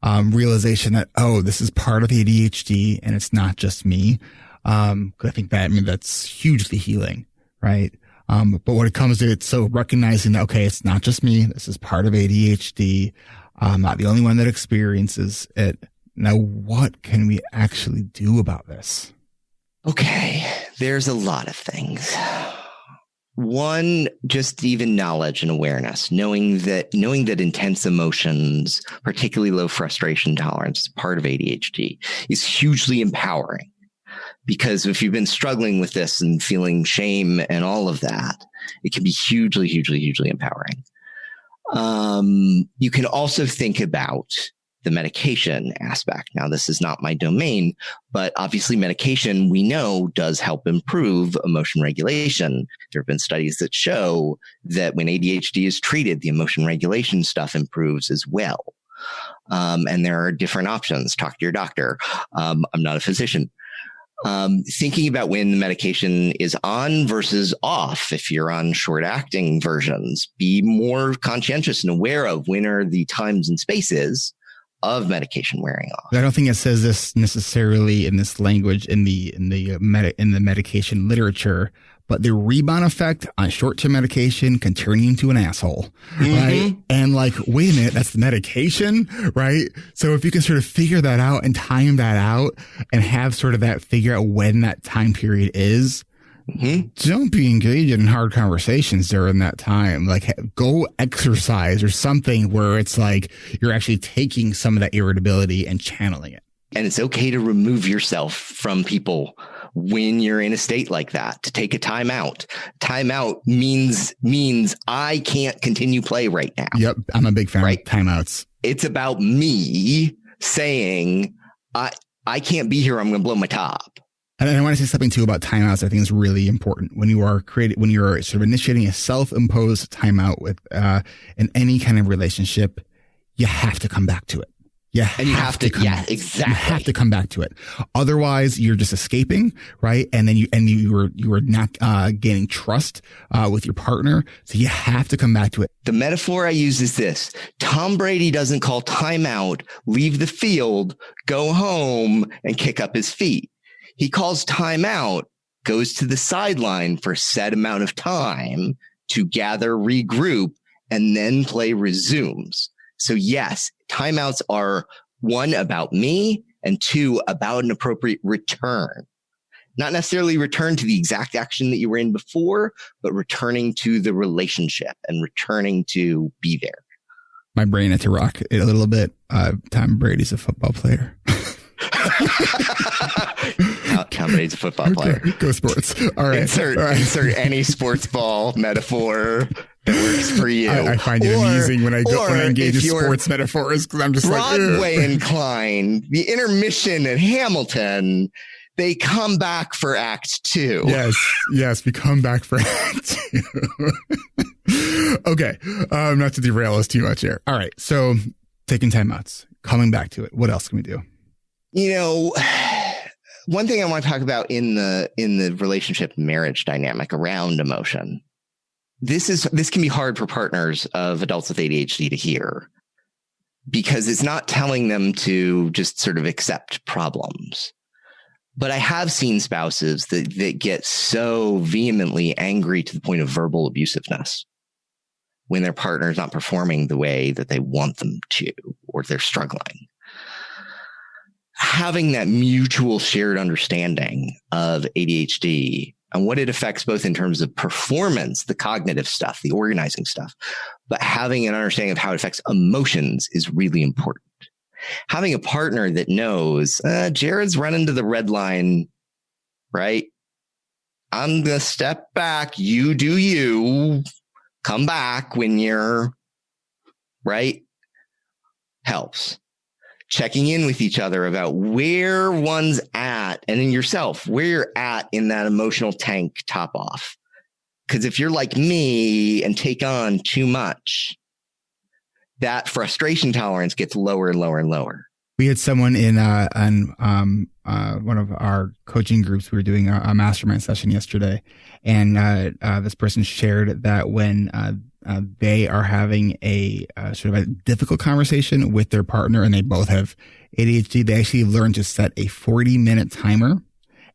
realization that, oh, this is part of ADHD and it's not just me. I think that's hugely healing, right? But when it comes to it, so recognizing that, okay, it's not just me. This is part of ADHD. I'm not the only one that experiences it. Now, what can we actually do about this? Okay, there's a lot of things. One, just even knowledge and awareness, knowing that intense emotions, particularly low frustration tolerance, is part of ADHD, is hugely empowering. Because if you've been struggling with this and feeling shame and all of that, it can be hugely, hugely, hugely empowering. You can also think about the medication aspect. Now, this is not my domain, but obviously medication we know does help improve emotion regulation. There have been studies that show that when ADHD is treated, the emotion regulation stuff improves as well. And there are different options. Talk to your doctor. I'm not a physician. Thinking about when the medication is on versus off. If you're on short-acting versions, be more conscientious and aware of when are the times and spaces of medication wearing off. I don't think it says this necessarily in this language in the medication literature, but the rebound effect on short-term medication can turn you into an asshole, right? And like, wait a minute, that's the medication, right? So if you can sort of figure that out and time that out and have sort of that figure out when that time period is, don't be engaged in hard conversations during that time. Like, go exercise or something where it's like you're actually taking some of that irritability and channeling it. And it's okay to remove yourself from people when you're in a state like that, to take a time out. Time out means I can't continue play right now. Yep. I'm a big fan of timeouts. It's about me saying, I can't be here. I'm going to blow my top. And I want to say something too about timeouts. I think is really important when you're sort of initiating a self-imposed timeout with, in any kind of relationship, you have to come back to it. Yeah, and you have to exactly. You have to come back to it. Otherwise, you're just escaping, right? And then you are not gaining trust with your partner. So you have to come back to it. The metaphor I use is this: Tom Brady doesn't call timeout, leave the field, go home, and kick up his feet. He calls timeout, goes to the sideline for a set amount of time to gather, regroup, and then play resumes. So yes, timeouts are 1, about me, and 2, about an appropriate return. Not necessarily return to the exact action that you were in before, but returning to the relationship and returning to be there. My brain had to rock it a little bit. Tom Brady's a football player. Tom Brady's a football player. Go sports. All right. Insert any sports ball metaphor that works for you. I find it amusing when I engage in sports metaphors, because I'm just Broadway inclined, the intermission at Hamilton, they come back for Act 2. Yes, we come back for Act 2. Okay, not to derail us too much here. All right, so taking timeouts, coming back to it. What else can we do? You know, one thing I want to talk about in the relationship marriage dynamic around emotion. This can be hard for partners of adults with ADHD to hear, because it's not telling them to just sort of accept problems. But I have seen spouses that get so vehemently angry to the point of verbal abusiveness when their partner is not performing the way that they want them to, or they're struggling. Having that mutual shared understanding of ADHD and what it affects both in terms of performance, the cognitive stuff, the organizing stuff, but having an understanding of how it affects emotions is really important. Having a partner that knows, Jared's running to the red line, right? I'm going to step back. You do you. Come back when you're right. Helps. Checking in with each other about where one's at, and in yourself, where you're at in that emotional tank top off. Because if you're like me and take on too much, that frustration tolerance gets lower and lower and lower. We had someone in on one of our coaching groups. We were doing a mastermind session yesterday, and this person shared that when they are having a sort of a difficult conversation with their partner, and they both have ADHD, they actually learned to set a 40-minute timer,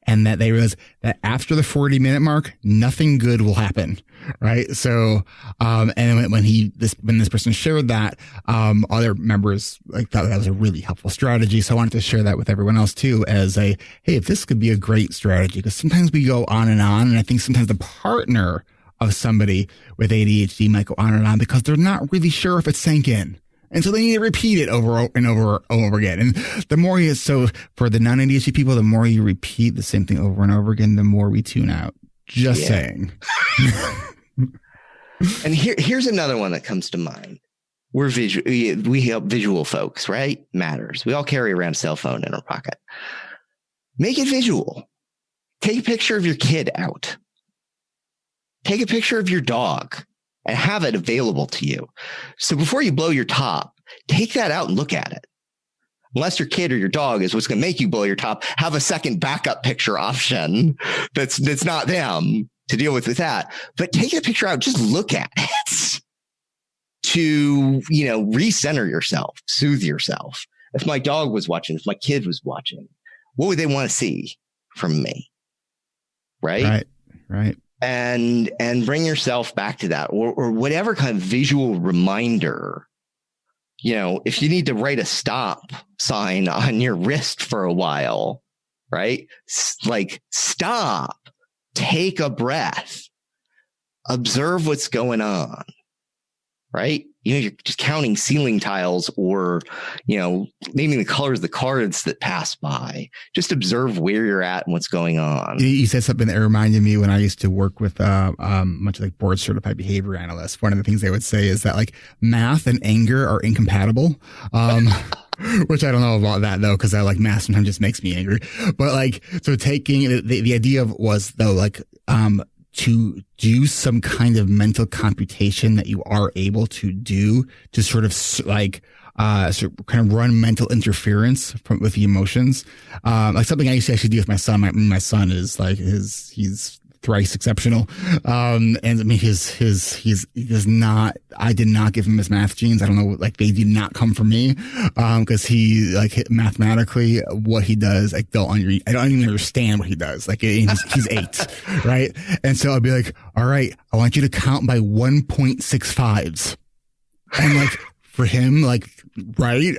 and that they realize that after the 40-minute mark, nothing good will happen. Right. So, and when this person shared that, other members thought that was a really helpful strategy. So I wanted to share that with everyone else too, as hey, if this could be a great strategy, because sometimes we go on. And I think sometimes the partner of somebody with ADHD might go on and on because they're not really sure if it sank in. And so they need to repeat it over and over again. And the more for the non-ADHD people, the more you repeat the same thing over and over again, the more we tune out. Just saying. And here's another one that comes to mind. we're visual. We help visual folks, right? Matters. We all carry around a cell phone in our pocket. Make it visual. Take a picture of your kid out. Take a picture of your dog and have it available to you. So before you blow your top, take that out and look at it. Unless your kid or your dog is what's going to make you blow your top, have a second backup picture option that's not them to deal with that. But take the picture out, just look at it to, recenter yourself, soothe yourself. If my dog was watching, if my kid was watching, what would they want to see from me? Right. And bring yourself back to that, or whatever kind of visual reminder. If you need to write a stop sign on your wrist for a while, right? Like, stop, take a breath, observe what's going on, right? You're just counting ceiling tiles or, naming the colors of the cards that pass by. Just observe where you're at and what's going on. You said something that reminded me when I used to work with much like board certified behavior analysts. One of the things they would say is that like math and anger are incompatible. Which I don't know about that though, because I like math sometimes just makes me angry. But like, so taking the idea was though, like, to do some kind of mental computation that you are able to do to sort of like, sort of kind of run mental interference with the emotions. Like something I used to actually do with my son. My son is like he's thrice exceptional. And I mean, he does not, I did not give him his math genes. I don't know, like they did not come from me. Cause he like mathematically what he does, I don't even understand what he does. Like he's 8, right? And so I'll be like, all right, I want you to count by 1.65s. And like, for him, like, right.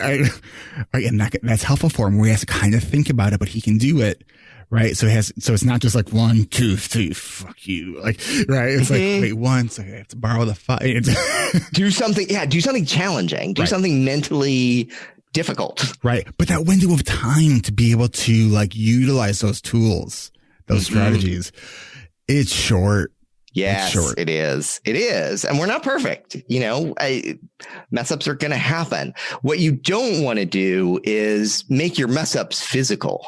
And that's helpful for him where he has to kind of think about it, but he can do it. Right. So it's not just like 1, 2, 3, fuck you. Like, right. It's like, wait, once I have to borrow the 5. Do something. Yeah. Do something challenging. Do something mentally difficult. Right. But that window of time to be able to like utilize those tools, those strategies, it's short. Yes, it is. It is. And we're not perfect. Mess ups are going to happen. What you don't want to do is make your mess ups physical.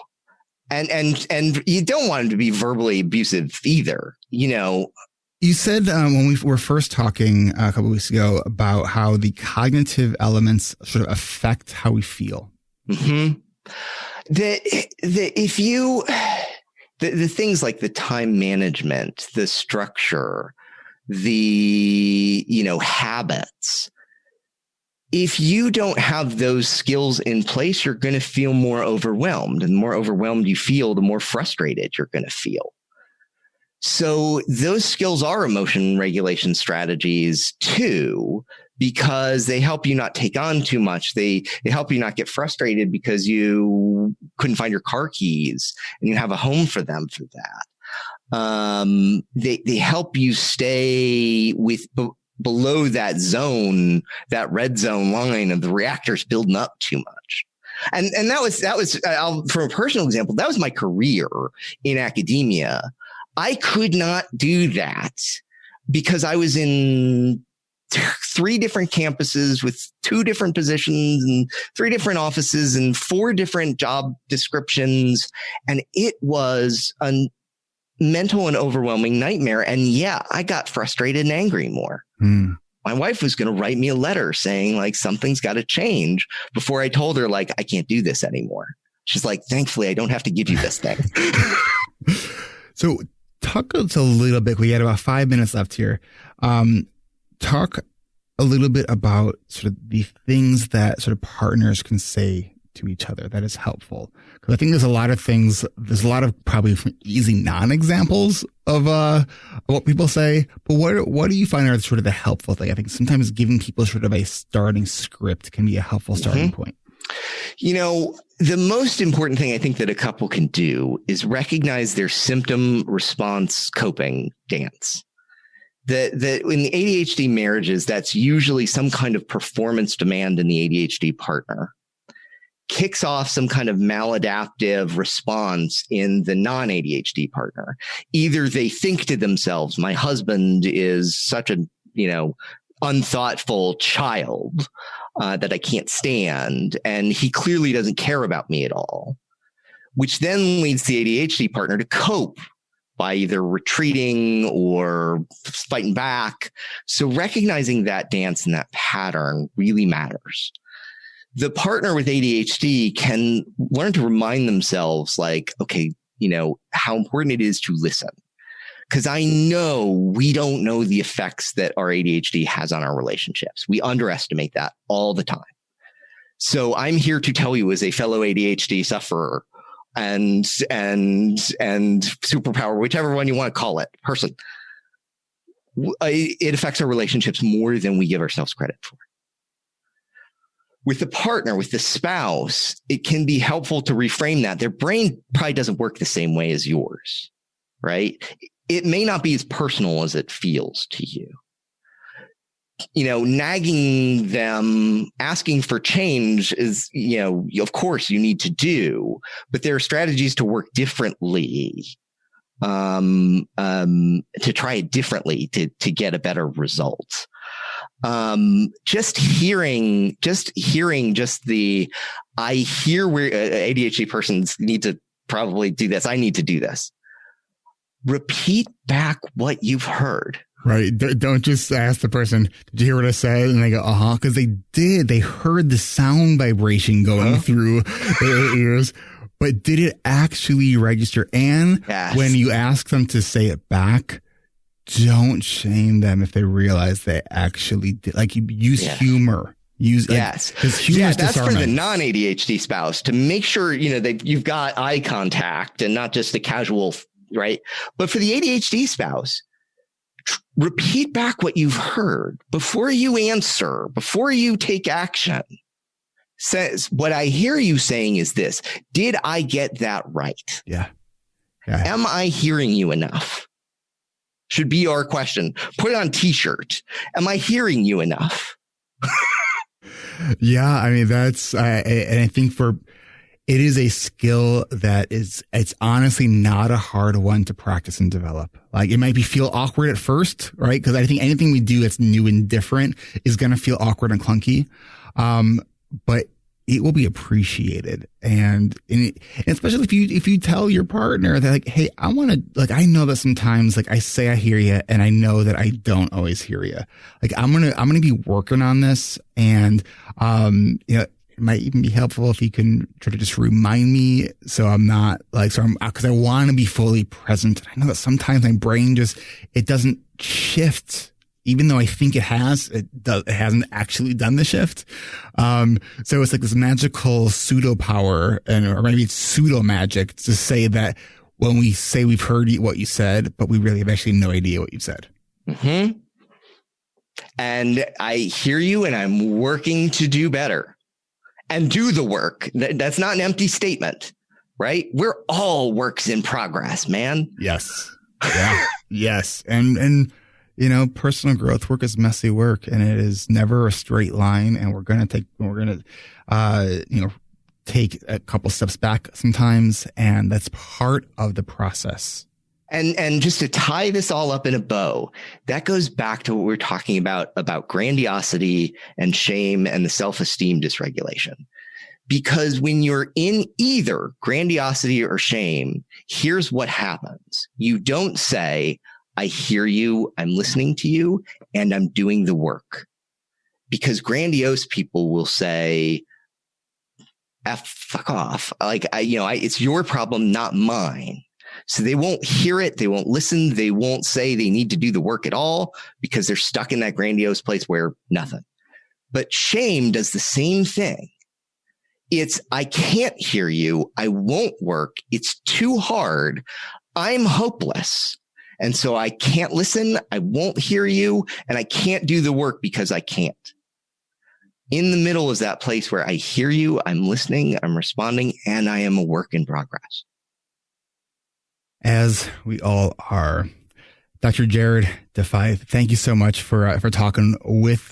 And you don't want him to be verbally abusive either, You said when we were first talking a couple of weeks ago about how the cognitive elements sort of affect how we feel. Mm-hmm. The things like the time management, the structure, the habits. If you don't have those skills in place, you're going to feel more overwhelmed. And the more overwhelmed you feel, the more frustrated you're going to feel. So those skills are emotion regulation strategies too, because they help you not take on too much. They help you not get frustrated because you couldn't find your car keys and you have a home for them for that. They help you stay below that zone, that red zone line of the reactors building up too much. And that was from a personal example, that was my career in academia. I could not do that because I was in 3 different campuses with 2 different positions and 3 different offices and 4 different job descriptions. And it was a mental and overwhelming nightmare. And yeah, I got frustrated and angry more. My wife was going to write me a letter saying like, something's got to change before I told her like, I can't do this anymore. She's like, thankfully, I don't have to give you this thing. So talk us a little bit. We had about 5 minutes left here. Talk a little bit about sort of the things that sort of partners can say to each other that is helpful. Because I think there's a lot of probably easy non-examples of what people say. But what do you find are sort of the helpful thing? I think sometimes giving people sort of a starting script can be a helpful starting point. The most important thing I think that a couple can do is recognize their symptom response coping dance. That in the ADHD marriages, that's usually some kind of performance demand in the ADHD partner kicks off some kind of maladaptive response in the non-ADHD partner. Either they think to themselves, my husband is such a, unthoughtful child that I can't stand. And he clearly doesn't care about me at all, which then leads the ADHD partner to cope by either retreating or fighting back. So recognizing that dance and that pattern really matters. The partner with ADHD can learn to remind themselves like, okay, how important it is to listen. Because I know we don't know the effects that our ADHD has on our relationships. We underestimate that all the time. So I'm here to tell you as a fellow ADHD sufferer and superpower, whichever one you want to call it, person, it affects our relationships more than we give ourselves credit for. With the partner, with the spouse, it can be helpful to reframe that. Their brain probably doesn't work the same way as yours, right? It may not be as personal as it feels to you. Nagging them, asking for change is, of course you need to do, but there are strategies to work differently, to try it differently to get a better result. Just hearing I hear where ADHD persons need to probably do this. I need to do this. Repeat back what you've heard. Right. Don't just ask the person, did you hear what I said? And they go, uh-huh. Because they did. They heard the sound vibration going through their ears. But did it actually register? And when you ask them to say it back, don't shame them if they realize they actually did. Like, you use humor. Because humor is that's disarming. For the non-ADHD spouse to make sure, you've got eye contact and not just a casual, right? But for the ADHD spouse, repeat back what you've heard before you answer, before you take action. Says, what I hear you saying is this. Did I get that right? Yeah. Am I hearing you enough? Should be our question. Put it on t-shirt. Am I hearing you enough? Yeah. I mean, that's, and I think it is a skill that it's honestly not a hard one to practice and develop. Like, it might feel awkward at first, right? Because I think anything we do that's new and different is going to feel awkward and clunky. But it will be appreciated. And especially if you tell your partner that, like, hey, I know that sometimes, like, I say I hear you and I know that I don't always hear you. Like, I'm going to be working on this. And, it might even be helpful if you can try to just remind me so I'm not because I want to be fully present. I know that sometimes my brain it doesn't shift, even though I think it has. It hasn't actually done the shift. So it's like this magical pseudo power, or maybe it's pseudo magic to say that when we say we've heard what you said, but we really have actually no idea what you said. Mm-hmm. And I hear you, and I'm working to do better. And do the work. That's not an empty statement, right? We're all works in progress, man. Yes. Yeah. Yes. And personal growth work is messy work, and it is never a straight line. And we're going to take a couple steps back sometimes. And that's part of the process. And just to tie this all up in a bow, that goes back to what we're talking about grandiosity and shame and the self-esteem dysregulation. Because when you're in either grandiosity or shame, here's what happens. You don't say, I hear you, I'm listening to you, and I'm doing the work. Because grandiose people will say, fuck off. Like, it's your problem, not mine. So they won't hear it. They won't listen. They won't say they need to do the work at all because they're stuck in that grandiose place where nothing. But shame does the same thing. It's, I can't hear you. I won't work. It's too hard. I'm hopeless. And so I can't listen. I won't hear you. And I can't do the work because I can't. In the middle is that place where I hear you. I'm listening. I'm responding. And I am a work in progress. As we all are. Dr. Jared DeFife, thank you so much for talking with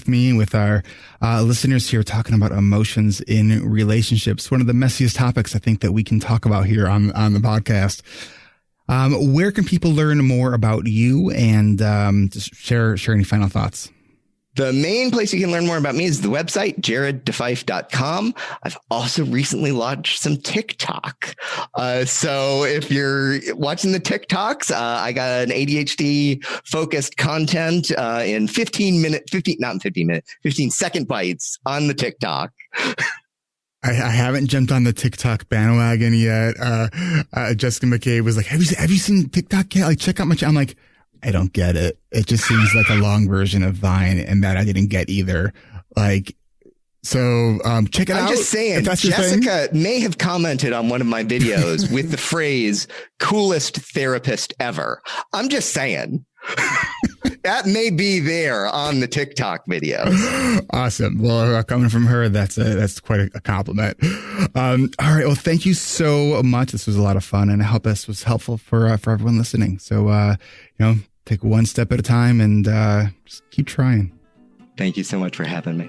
me and with our listeners here, talking about emotions in relationships. One of the messiest topics I think that we can talk about here on the podcast. Where can people learn more about you and just share any final thoughts? The main place you can learn more about me is the website, jareddefyfe.com. I've also recently launched some TikTok. So if you're watching the TikToks, I got an ADHD focused content in 15-second bites on the TikTok. I haven't jumped on the TikTok bandwagon yet. Jessica McCabe was like, have you seen TikTok yet? Like, check out my channel. I'm like, I don't get it. It just seems like a long version of Vine, and that I didn't get either. Like, so check it out. I'm just saying, Jessica may have commented on one of my videos with the phrase "coolest therapist ever." I'm just saying. That may be there on the TikTok video. Awesome. Well, coming from her, that's quite a compliment. All right. Well, thank you so much. This was a lot of fun, and I hope this was helpful for everyone listening. So, take one step at a time and just keep trying. Thank you so much for having me.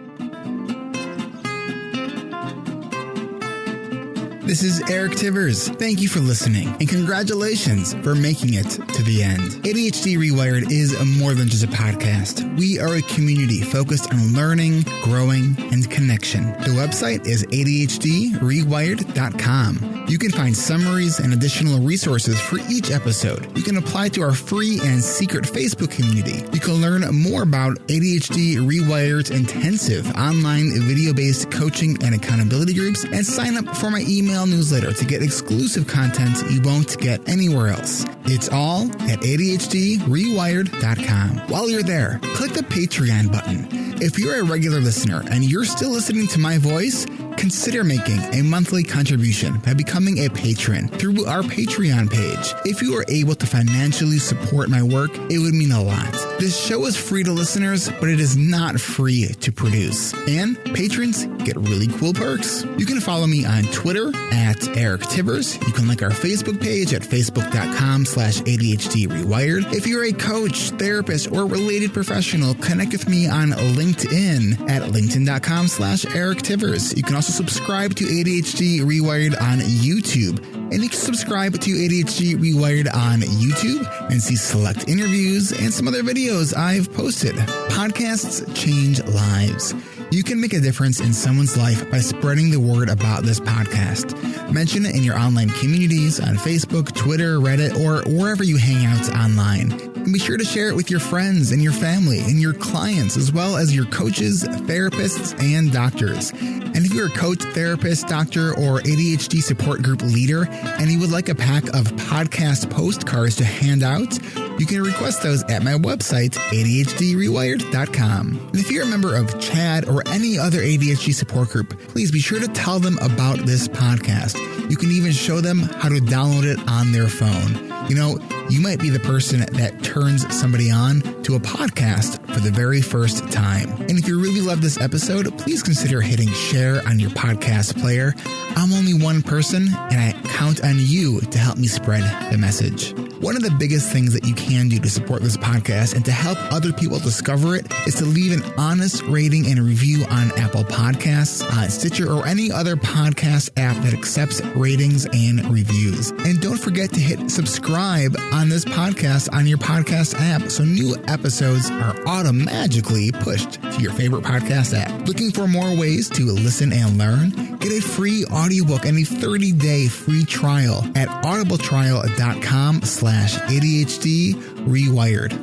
This is Eric Tivers. Thank you for listening, and congratulations for making it to the end. ADHD Rewired is more than just a podcast. We are a community focused on learning, growing, and connection. The website is ADHDrewired.com. You can find summaries and additional resources for each episode. You can apply to our free and secret Facebook community. You can learn more about ADHD Rewired's intensive online video-based coaching and accountability groups, and sign up for my email newsletter to get exclusive content you won't get anywhere else. It's all at ADHDrewired.com. While you're there, click the Patreon button. If you're a regular listener and you're still listening to my voice, consider making a monthly contribution by becoming a patron through our Patreon page. If you are able to financially support my work, it would mean a lot. This show is free to listeners, but it is not free to produce. And patrons get really cool perks. You can follow me on Twitter at Eric Tivers. You can like our Facebook page at facebook.com/ADHDrewired. If you're a coach, therapist, or related professional, connect with me on LinkedIn at linkedin.com/Eric Tivers. You can also subscribe to ADHD Rewired on YouTube. And you can subscribe to ADHD Rewired on YouTube and see select interviews and some other videos I've posted. Podcasts change lives. You can make a difference in someone's life by spreading the word about this podcast. Mention it in your online communities on Facebook, Twitter, Reddit, or wherever you hang out online. And be sure to share it with your friends and your family and your clients, as well as your coaches, therapists, and doctors. And if you're a coach, therapist, doctor, or ADHD support group leader, and you would like a pack of podcast postcards to hand out, you can request those at my website, ADHDrewired.com. And if you're a member of CHAD or any other ADHD support group, please be sure to tell them about this podcast. You can even show them how to download it on their phone. You know, you might be the person that turns somebody on to a podcast for the very first time. And if you really love this episode, please consider hitting share on your podcast player. I'm only one person, and I count on you to help me spread the message. One of the biggest things that you can do to support this podcast and to help other people discover it is to leave an honest rating and review on Apple Podcasts, Stitcher, or any other podcast app that accepts ratings and reviews. And don't forget to hit subscribe on this podcast on your podcast app so new episodes are automatically pushed to your favorite podcast app. Looking for more ways to listen and learn? Get a free audiobook and a 30-day free trial at audibletrial.com/ADHD Rewired.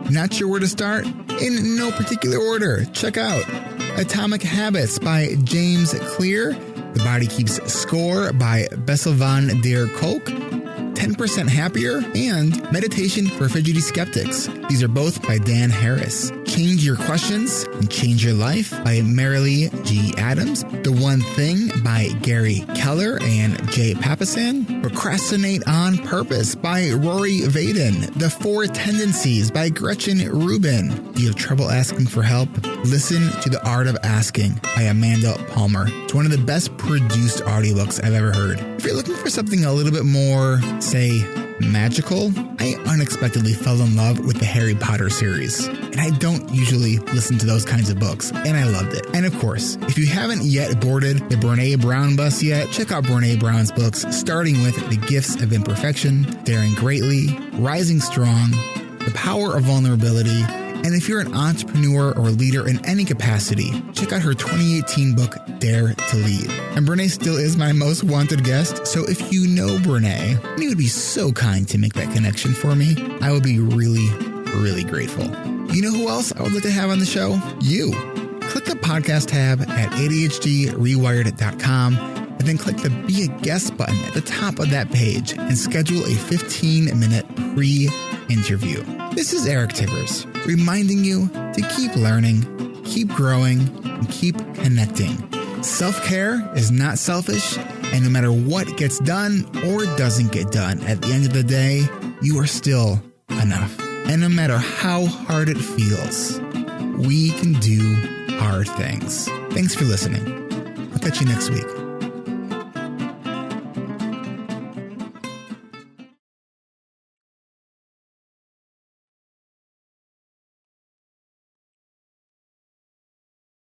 Not sure where to start? In no particular order. Check out Atomic Habits by James Clear, The Body Keeps Score by Bessel van der Kolk, 10% Happier, and Meditation for Fidgety Skeptics. These are both by Dan Harris. Change Your Questions and Change Your Life by Marilee G. Adams. The One Thing by Gary Keller and Jay Papasan. Procrastinate on Purpose by Rory Vaden. The Four Tendencies by Gretchen Rubin. Do you have trouble asking for help? Listen to The Art of Asking by Amanda Palmer. It's one of the best produced audiobooks I've ever heard. If you're looking for something a little bit more, say, magical, I unexpectedly fell in love with the Harry Potter series. And I don't usually listen to those kinds of books, and I loved it. And of course, if you haven't yet boarded the Brené Brown bus yet, check out Brené Brown's books, starting with The Gifts of Imperfection, Daring Greatly, Rising Strong, The Power of Vulnerability, And if you're an entrepreneur or leader in any capacity, check out her 2018 book, Dare to Lead. And Brene still is my most wanted guest, so if you know Brene, and you would be so kind to make that connection for me, I would be really, really grateful. You know who else I would like to have on the show? You. Click the podcast tab at ADHDrewired.com and then click the Be a Guest button at the top of that page and schedule a 15-minute pre-interview. This is Eric Tivers, reminding you to keep learning, keep growing, and keep connecting. Self-care is not selfish, and no matter what gets done or doesn't get done, at the end of the day, you are still enough. And no matter how hard it feels, we can do hard things. Thanks for listening. I'll catch you next week.